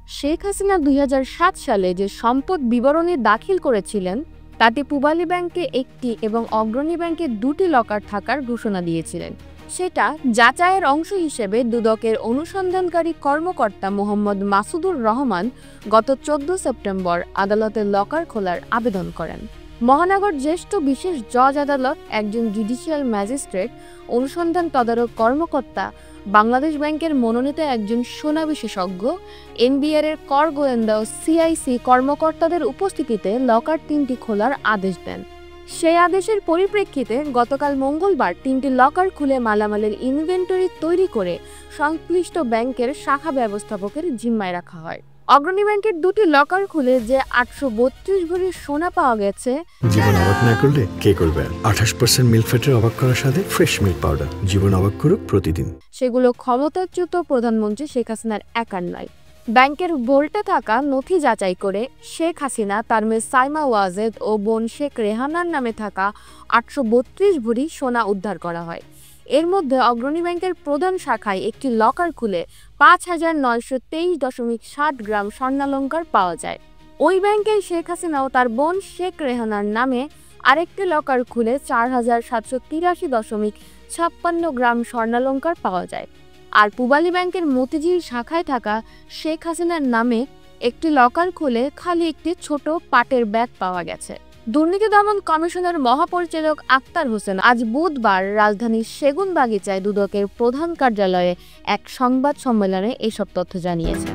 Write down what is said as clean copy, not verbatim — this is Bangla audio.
শেখ হাসিনা ২০০৭ সালে যে সম্পদ বিবরণী দাখিল করেছিলেন তাতে পূবালী ব্যাংকে একটি এবং অগ্রণী ব্যাংকে দুটি লকার থাকার ঘোষণা দিয়েছিলেন। সেটা যাচাইয়ের অংশ হিসেবে দুদকের অনুসন্ধানকারী কর্মকর্তা মোহাম্মদ মাসুদুর রহমান গত ১৪ সেপ্টেম্বর আদালতে লকার খোলার আবেদন করেন। মহানগর জ্যেষ্ঠ বিশেষ জজ আদালত, একজন জুডিশিয়াল ম্যাজিস্ট্রেট, অনুসন্ধান তদারক কর্মকর্তা, বাংলাদেশ ব্যাংকের মনোনীত একজন সোনা বিশেষজ্ঞ, এনবিআর এর কর গোয়েন্দা ও সিআইসি কর্মকর্তাদের উপস্থিতিতে লকার ৩টি খোলার আদেশ দেন। সেই আদেশের পরিপ্রেক্ষিতে গতকাল মঙ্গলবার ৩টি লকার খুলে মালামালের ইনভেন্টরি তৈরি করে সংশ্লিষ্ট ব্যাংকের শাখা ব্যবস্থাপকের জিম্মায় রাখা হয়। অগ্রণী ব্যাংকের দুটি লকার খুলে যে ৮৩২ ভরি সোনা পাওয়া গেছে। জীবন অবাক না করলে কে করবে? ২৮% মিল্ক ফ্যাটের অবাক করার সাথে ফ্রেশ মিল্ক পাউডার। জীবন অবাক করুক প্রতিদিন। সেগুলো ক্ষমতাচ্যুত প্রধানমন্ত্রী শেখ হাসিনার একার নয়। ব্যাংকের বোল্টে থাকা নথি যাচাই করে শেখ হাসিনা, তার মেয়ে সাইমা ওয়াজেদ ও বোন শেখ রেহানার নামে থাকা ৮৩২ ভরি সোনা উদ্ধার করা হয়। এর মধ্যে অগ্রণী ব্যাংকের প্রধান শাখায় একটি লকার খুলে ৫,৯২৩.৬০ গ্রাম স্বর্ণালংকার পাওয়া যায়। ওই ব্যাংকে শেখ হাসিনা ও তার বোন শেখ রেহানার নামে আরেকটি লকার খুলে ৪,৭৮৩.৫৬ গ্রাম স্বর্ণালংকার পাওয়া যায়। আর পূবালী ব্যাংকের মতিঝিল শাখায় থাকা শেখ হাসিনার নামে একটি লকার খুলে খালি একটি ছোট পাটের ব্যাগ পাওয়া গেছে। দুর্নীতি দমন কমিশনের মহাপরিচালক আক্তার হোসেন আজ বুধবার রাজধানীর সেগুনবাগিচায় দুদকের প্রধান কার্যালয়ে এক সংবাদ সম্মেলনে এসব তথ্য জানিয়েছেন।